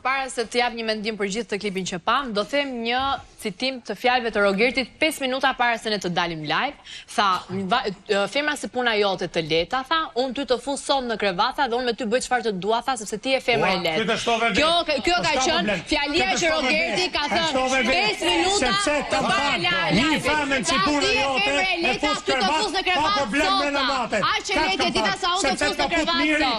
përpara se të jap një mendim për gjithë të klipin që pam, do them një citim të fjalëve të Rogertit 5 minuta para se ne të dalim live. Tha, femra se puna jote të lehta, tha, unë ty të fus son në krevata dhe unë me ty bëj çfarë të dua, tha, sepse ti je femër e lehtë. Kjo ka qenë fjalia që Rogerti ka thënë 5 minuta përpara live. Një femën si puna jote e fus krevata, a që lehtë ti tha sa unë të fus në krevata.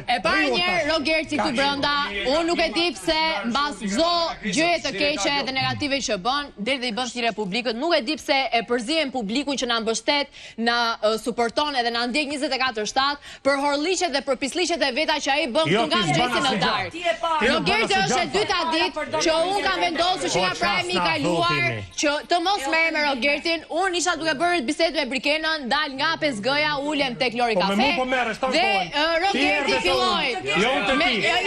E para njerë Rogerti këtu brenda, unë nuk e di pse mbas çdo gjëje të keqe dhe negative që bën, deri dhe i bën si Republikët, nuk e di pse e përzihen publikun që na mbështet, na suporton edhe na ndjek 24/7 për horliqet dhe për pisliqet e veta që ai bën këtu nga mëngjesi në darkë. Rogerti është e dyta ditë që unë kam vendosur që nga prajmi i kaluar që të mos merrem me Rogertin. Unë isha duke bërë bisedë me Brikenën, dal nga 5G-ja, ulem tek Lori Kafe. Dhe Rogerti filloi.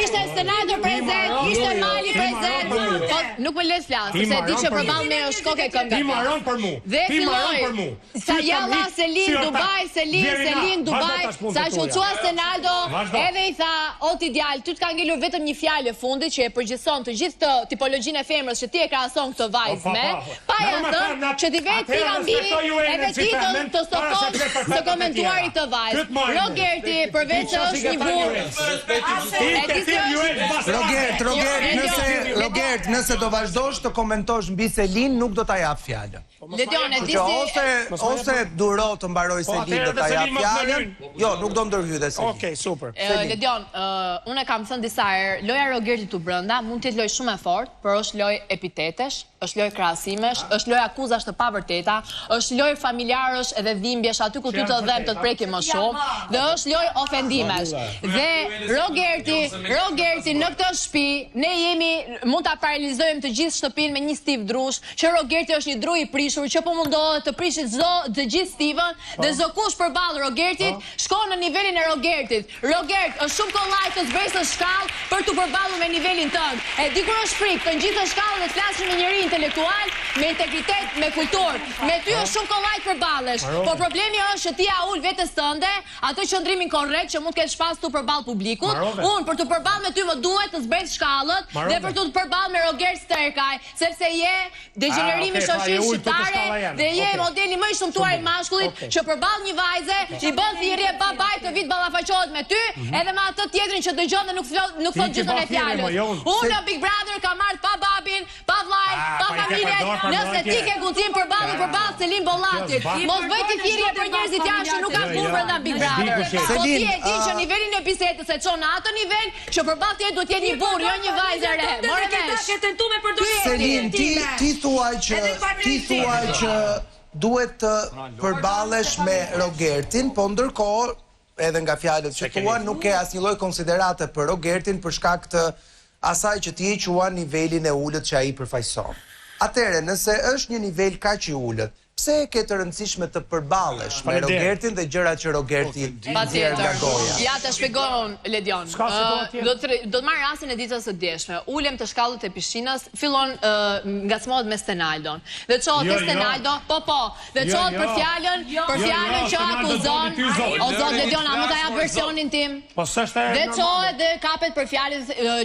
Ishte senator prezent, ishte Mali prezent. Nuk më les flas, sepse di që përballë me shkoke këmbë. Ti marron për mua. Dhe filloi. Sa jalla Selin Dubai, Selin Dubai, sa çuçua Senaldo, edhe i tha, "O ti djalë, ty të ka ngelur vetëm një fjalë fundit që e përgjithson të gjithë të tipologjinë e femrës që ti e krahason këtë vajzë me, pa ja thënë që ti vetë ti mbi edhe ti të stoposh të komentuarit të vajzë. Rogerti përveç është një burr. Robert, nëse do vazhdosh të komentosh mbi Selin, nuk do ta jap fjalën. Ledion, e di si... Ose duro të mbaroj Selin do ta jap fjalën. Jo, nuk do ndërhyjë Selin. Okej, super. Ledion, unë e kam thënë disa herë, loja Rogertit tu brenda mund të jetë lojë shumë e fortë, por është lojë epitetesh, është lojë krahasimesh, është lojë akuzash të pavërteta, është lojë familjarësh edhe dhimbjesh aty ku ty të dhem të prekim më shumë, dhe është lojë ofendimesh. Dhe Rogerti në këtë shtëpi, ne mund ta paralizojmë të gjithë shtëpinë me një stiv drush, që Rogerti është një dru i prishur, që po mundohet të prishit të gjithë stivën, dhe çdo kush përballë Rogertit shkon në nivelin e Rogertit. Rogert është shumë kollaj të zbresë shkallë për të përballur me nivelin tënd. E di kur është frikë të ngjitën shkallën dhe të flasësh me njëri intelektual, me integritet, me kulturë. Me ty është shumë kollaj të përballesh. Po problemi është që ti ja ul vetes tënde atë qëndrimin korrekt që mund të kesh pas tu përballë publikut. Unë për të përballë me ty më duhet të zbres shkallët dhe për të përballë me Rogert Sterkaj, sepse je degenerimi shoqërisë shqiptare dhe je modeli më i shëmtuar i mashkullit që përballë një vajze i bën thirrje babait të vit ballafaqohet me ty, edhe me atë tjetrin që dëgjon dhe nuk thot gjithën e fjalës. Unë në Big Brother kam marrë pa babin, pa vllajin, pa familjen. Nëse ti ke guxim përballë Selin Bollatit, mos bëj ti thirrje për njerëzit jashtë që nuk kanë punë brenda Big Brother. Po ti e di që nivelin e bisedës e çon në atë nivel që përballë ti duhet të jetë një burr, jo një vajzë e re. Morë vesh. Selin, ti thuaj që duhet të përballesh me Rogertin, po ndërkohë edhe nga fjalët që thua nuk ke asnjë lloj konsiderate për Rogertin për shkak të asaj që ti e quan nivelin e ulët që ai përfaqëson. Atëherë, nëse është një nivel kaq i ulët, pse e ke të rëndësishme të përballesh me Rogertin dhe gjërat që Rogerti nxjerr nga goja? Ja të shpjegon Ledion. Do të marr rastin e ditës së djeshme. Ulem të shkallët e pishinës, fillon ngacmohet me Stenaldon. Dhe çohet te Stenaldo, dhe çohet për fjalën që akuzon. O zot Ledion, a mund ta jap versionin tim? Po s'është. Dhe çohet dhe kapet për fjalën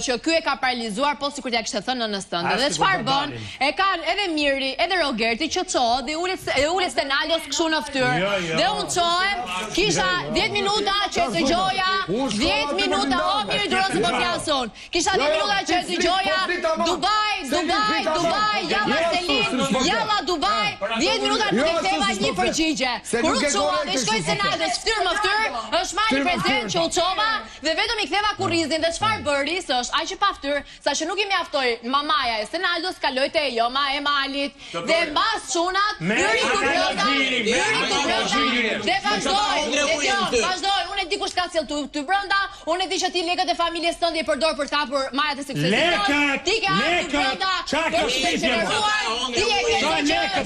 që ky e ka paralizuar, po sikur t'ia kishte thënë nënës tënde. Dhe çfarë bën? E kanë edhe Miri, edhe Rogerti që çohet dhe ulet Stenaldos kështu në fytyrë. Dhe unë çohem, kisha 10 minuta që e dëgjoja, 10 minuta, o Miri Durosi po flasun. Kisha 10 minuta që e dëgjoja, Dubai, jalla Selin, jalla Dubai, 10 minuta nuk e ktheva një përgjigje. Kur u çova dhe shkoi Stenaldos fytyrë më fytyrë, është Mali prezent që u çova dhe vetëm i ktheva kurrizin dhe çfarë bëri s'është aq që pa fytyrë, saqë nuk i mjaftoi mamaja e Stenaldos kaloi te Joma e Malit dhe mbas çunat dhe vazhdoj, unë e di kush ka sjell ty brenda, unë e di që ti lekët e familjes tënde i përdor për të kapur marrjet e seksualitet. Ti ke ardhur brenda, ti e ke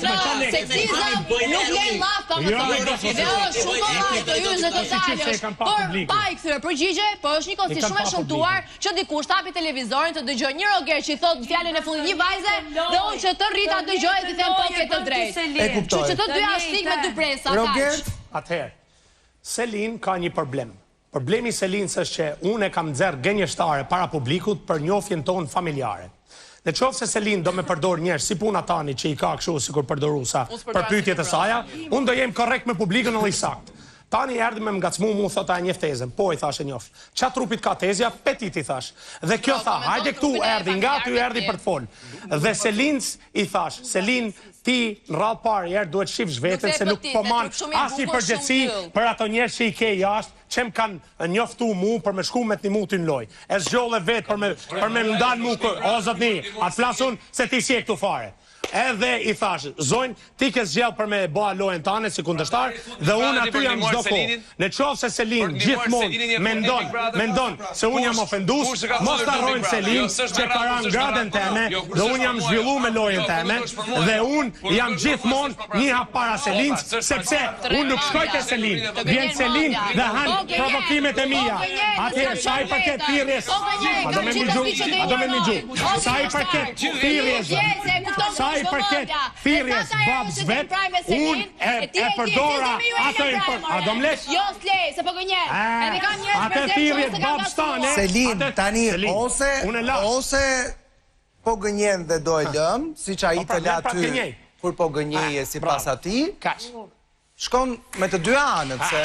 seksizëm, nuk len llaf pa më thënë. Dhe është shumë kollaj të hyrësh në detajësh, por pa i kthyer përgjigje, po është një kosti shumë e shëmtuar që dikush hapi televizorin të dëgjojë një Roger që i thot fjalën e fundit një vajze dhe unë që të rrita dëgjoj dhe them po ke të drejtë. E kuptoj. Që të dy ashtik me dy presa. Rogert, atëherë, Selin ka një problem. Problemi Selinës është që unë e kam nxerr gënjeshtare para publikut për njohjen tonë familjare. Në qoftë se Selin do me përdor njerëz si puna tani që i ka kështu sikur përdorusa për pyetjet e saja, unë do jem korrekt me publikun edhe i sakt. Tani erdhi me ngacmu mu thot a njeh tezën. Po i thashë njoft. Ç'a trupit ka tezja? Petit i thash. Dhe kjo tha, hajde këtu erdhi, nga ty erdhi për të fol. Dhe Selins i thash, Selin ti në radhë parë herë duhet shifsh veten se nuk po man asnjë përgjegjësi për ato njerëz që i ke jashtë, që më kanë njoftu mu për me shku me të një mu t'y loj. E zgjolle vetë për me ndan mu, o zotni, atë flasun se ti si e këtu fare. Edhe i thash, zonjë, ti ke zgjell për me bëa lojën tane si kundërshtar dhe unë aty jam çdo kohë. Në qoftë se Selin gjithmonë mendon se unë jam ofendus, mos ta harrojnë Selin që ka rënë gradën teme dhe unë jam zhvilluar me lojën teme dhe unë jam gjithmonë një hap para Selinës, sepse unë nuk shkoj te Selin, vjen Selin dhe han provokimet e mia. Atëherë sa i përket thirrjes, a do më migju, sa i përket thirrjes, sa i përket thirrjes babs vet, unë e përdora ato a do më lesh? Jo, s'le, se po gënjen. Edhe kam njerëz atë thirrjes babs tane. Selin, tani ose po gënjen dhe do e lëm, siç ai të la ty kur po gënjeje sipas atij. Shkon me të dy anët se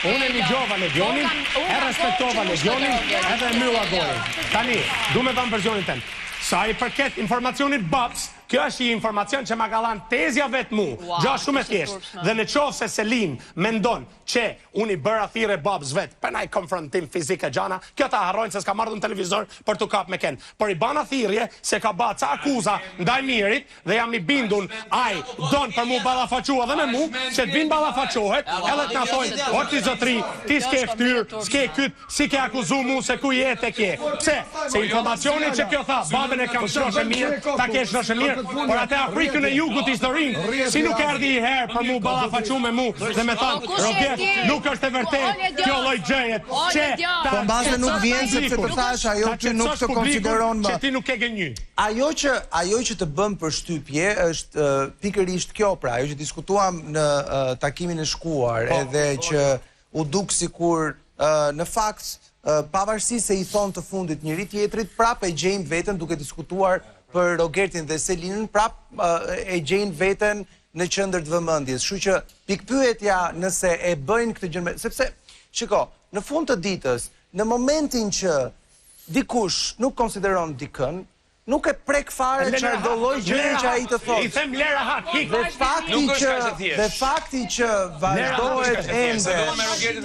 unë e migjova Legionin, e respektova Legionin, edhe e mylla gojën. Tani, du me dhamë versionin ten. Sa i përket informacionit babs, kjo është i informacion që ma ka dhanë tezja vetë mu, gja shumë e thjeshtë. Dhe në qoftë se Selin mendon që unë i bëra thirrje babs vetë, për na i konfrontim fizike gjana, kjo ta harrojnë se s'ka marrë në televizor për të kap me ken. Por i bana thirrje se ka ba ca akuza ndaj mirit dhe jam i bindun aj don për mu ballafaqua dhe me mu, që të vinë ballafaqohet, edhe të na thojnë, o ti zotri, ti s'ke ftyrë, s'ke kyt, si ke akuzu mu se ku jetë e kje. Pse? Se informacionin që kjo tha, babën e kam shoshe mirë, ta ke shoshe mirë, por atë Afrikën e Jugut historinë, si nuk erdhi i herë për mu ballafaqu me mu dhe me thanë, Robert, nuk është e vërtet kjo lloj gjëje. Po mbase nuk vjen sepse të thash ajo që nuk të konsideron më. Që ti nuk ke gënjy. Ajo që të bën përshtypje është pikërisht kjo, pra, ajo që diskutuam në takimin e shkuar, edhe që u duk sikur në fakt pavarësisht se i thon të fundit njëri tjetrit, prap e gjejnë veten duke diskutuar për Rogertin dhe Selinën, prap e gjejnë veten në qendër të vëmendjes. Kështu që pikpyetja nëse e bëjnë këtë gjë, sepse shiko, në fund të ditës, në momentin që dikush nuk konsideron dikën, nuk e prek fare çfarëdo lloj gjëje që ai të thotë. I them lera hak, hik. Dhe fakti që vazhdohet ende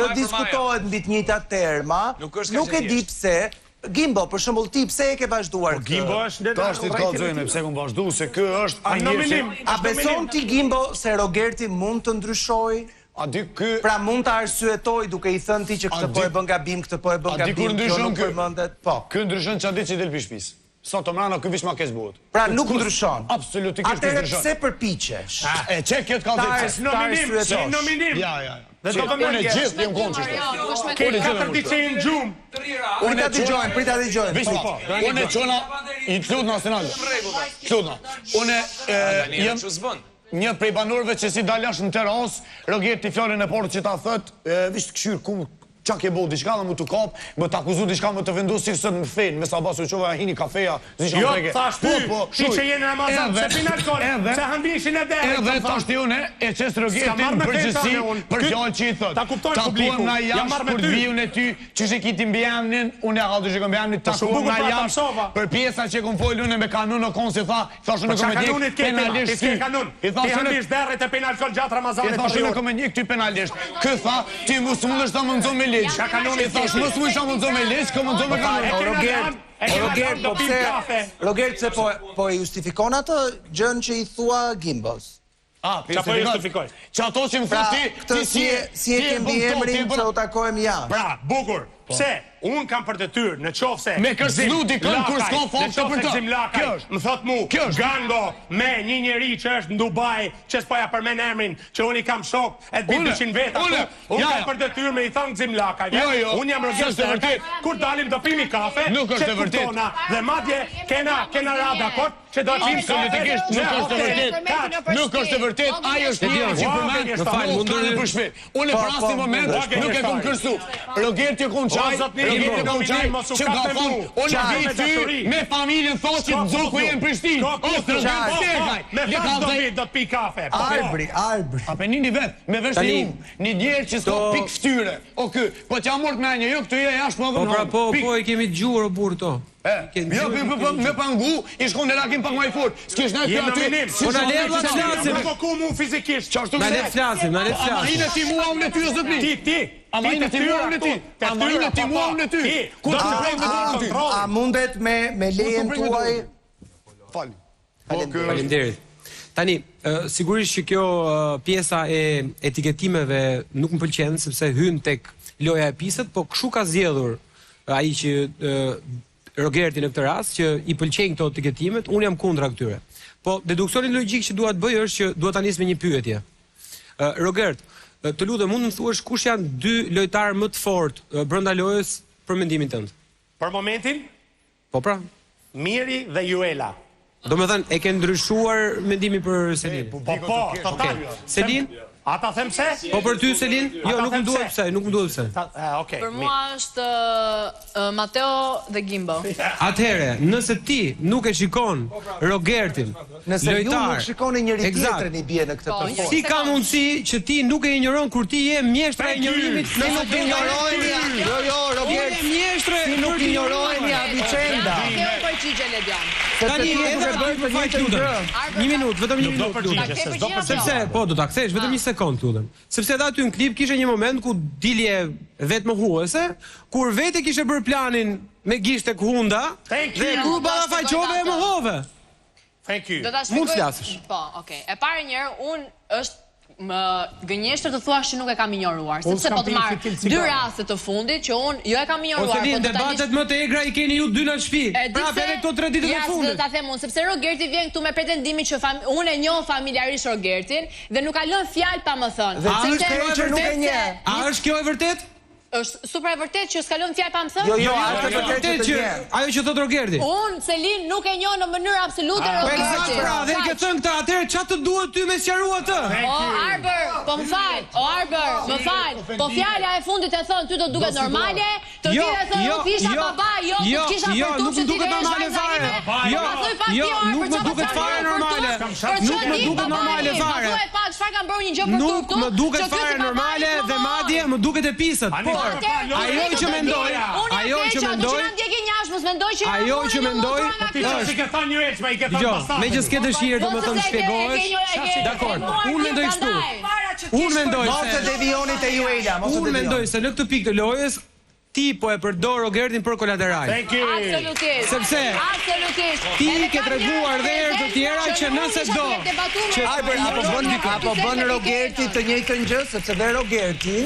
të diskutohet mbi të njëjtat terma, nuk e di pse Gimbo, për shembull ti pse e ke vazhduar këtë? Gimbo është tash ti kallzojmë pse kam vazhduar se ky është nominim. A beson ti Gimbo se Rogerti mund të ndryshojë? A di ky pra mund të arsyetoj duke i thënë ti që këtë po e bën gabim, këtë po e bën gabim, kjo nuk përmendet. Po. Ky ndryshon çfarë ditë që del shtëpis. Sot mbrana ky vish ma ke zbuat. Pra nuk ndryshon. Absolutikisht nuk ndryshon. Atëherë pse përpiqesh? E çe kjo të kallzoj. Nominim. Ja. Dhe do të më gjithë jam kontra. Ke 4 ditë që në gjumë. Prita dëgjojmë. Unë çona i flut nacional. Çona. Unë jam një prej banorëve që si dalash në terras, Rogerti fjalën e portë që ta thot, vish këshyr ku çka ke bëu diçka më të kap, më të akuzu diçka më të vendosur si sot më fen, me sa basu çova hini kafeja, diçka jo, trege. Thash ti që jeni në Ramazan, se pin alkol, se hanbishin e derë. Edhe tash ti unë e çes Rogertin përgjithësi për fjalën që i thot. Ta kupton publiku. Jam marrë me ty. Kur viun e ty, çish e kiti mbi emrin, unë e ha dy që mbi emrin takuam na jam. Për pjesa që kum folën me kanun o konsi thashë në komedik penalisht. I thashë në derë të pin alkol gjatë Ramazanit. I thashë në komedik ty penalisht. Ky tha, ti mos mundesh ta mundson me Ka kanoni thash mos më shumë zonë me leç, kam zonë me kanoni. Roger pse po e justifikon atë gjën që i thua Gimbos? Çfarë po justifikoj? Që ato që më thotë ti si e ke mbi emrin që u takojmë ja. Pra, bukur. Pse? Un kam për detyrë në qofse me kërcënu dikën kur s'ka fakt për të. Kjo më thot mu, Gango me një njeri që është në Dubai, që s'po ja përmend emrin, që unë i kam shok, e di 200 veta. Unë kam për detyrë me i thënë Ximllakajve. Unë jam Roger vërtet. Kur dalim do pimi kafe, nuk është e vërtetë. Dhe madje kena rada kot që do të Absolutikisht nuk është e vërtet. Nuk është e vërtet, ai është njëri që përmend Më fal, mundur për shpejt. Unë në pra një moment nuk e kam kërsu. Rogerti kon çaj, Rogerti kon çaj, që ka thonë, unë vi ty me familjen thotë që zoku jam Prishtinë. Ose Rogerti Sergaj. Me fat do të pi kafe. Arbri. Apenini vet, me vesh një djerë që s'ka pik ftyre. O ky, po t'ja mort me një, jo këtu je jashtë më vonë. Po e kemi dëgjuar o burr to. Jo, me pangu, i shkon në rakim pak më i fort. S'kish ndaj aty. Po na le të flasim. Po ku mu fizikisht. Çfarë Na le të flasim, na le të flasim. Amahinë ti mua unë ty zot mi. Ti. Amahinë ti mua unë ty. Amahinë ti mua unë ty. Ku do të bëjmë dorën ty? A mundet me lejen tuaj? Fal. Faleminderit. Tani, sigurisht që kjo pjesa e etiketimeve nuk më pëlqen sepse hyn tek loja e pisët, po kshu ka zgjedhur ai që Rogerti në këtë rast që i pëlqejnë këto etiketimet, unë jam kundra këtyre. Po deduksioni logjik që dua të bëj është që dua ta nis me një pyetje. Rogert, të lutem mund të më thuash kush janë dy lojtarë më të fortë brenda lojës për mendimin tënd? Për momentin, Po pra. Miri dhe Juela. Domethënë e ke ndryshuar mendimin për Selin. Po, total. Selin? Ata them se? Po për ty Selin? Jo, nuk më duhet pse, nuk më duhet pse. Okej. Për mua është Mateo dhe Gimbo. Atëherë, nëse ti nuk e shikon Rogertin, Nëse ju nuk shikoni njëri tjetrin i bie në këtë performancë. Si ka mundësi që ti nuk e injoron kur ti je mjeshtra e injorimit? Ne nuk injorojeni. Jo, Robert. Ti nuk injorojeni Avicenda. Kjo e përgjigje Ledian. Tani edhe të bëj lutem. Një minutë, vetëm një minutë. Sepse po do ta kthesh vetëm një sekond lutem. Sepse edhe aty në klip kishte një moment ku dilje vetë mohuese, kur vetë kishte bërë planin me gisht tek hunda dhe kur ballafaqove e mohove. Thank you. Mund të flasësh. Po, okay. E para njëherë unë është më gënjeshtër të thuash që nuk e kam injoruar, sepse po të marr dy raste të fundit që unë jo e kam injoruar, po të debatet më të egra i keni ju dy në shtëpi. Prapë edhe këto 3 ditë të fundit. Ja, ta them unë, sepse Rogerti vjen këtu me pretendimin që unë e njoh familjarisht Rogertin dhe nuk ka lënë fjalë pa më thënë. A është kjo e vërtet? Është super e vërtet që s'ka lënë fjalë pa më thënë? Jo, është e vërtet që ajo që thot Rogerti. Unë Selin nuk e njoh në mënyrë absolute Rogertin. Pra, dhe ke thënë këtë, atëherë çfarë të duhet ty me sqaruar atë? O Arbër, po më fal. O Arbër, më fal. Po fjala e fundit e thon ty do duket normale, të tjerë thonë nuk isha baba, jo, kisha për nuk më duket normale fare. Jo, nuk më duket fare normale. Nuk më duket normale fare. Çfarë kanë bërë një gjë për tu këtu? Nuk më duket fare normale dhe madje më duket e pisët. Ajo që mendoj, ajo që mendoj, si ke thënë një herë, i ke thënë pastaj. Me që s'ke dëshirë domethënë shpjegohesh. Dakor. Unë mendoj kështu. Unë mendoj mos të devionit e Juela, mos të devionit. Unë mendoj se në këtë pikë të lojës ti po e përdor Rogertin për kolateral. Absolutisht. Sepse ti ke treguar dhe herë të tjera që nëse do që apo bën Rogerti të njëjtën gjë, sepse dhe Rogerti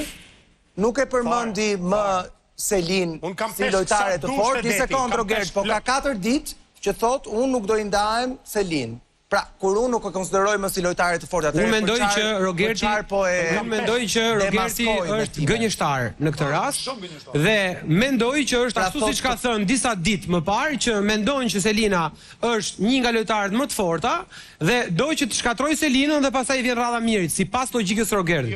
nuk e përmendi më Selin si lojtare të fortë. Një sekond Rogert, po ka 4 ditë që thot unë nuk do i ndahem Selin. Pra, kur unë nuk e konsideroj më si lojtare të fortë, atëherë unë mendoj që Rogerti është gënjeshtar në këtë rast dhe mendoj që është ashtu siç ka thënë disa ditë më parë që mendojnë që Selina është një nga lojtarët më të forta dhe do që të shkatroj Selinën dhe pastaj vjen radha Mirit, sipas logjikës së Rogertit.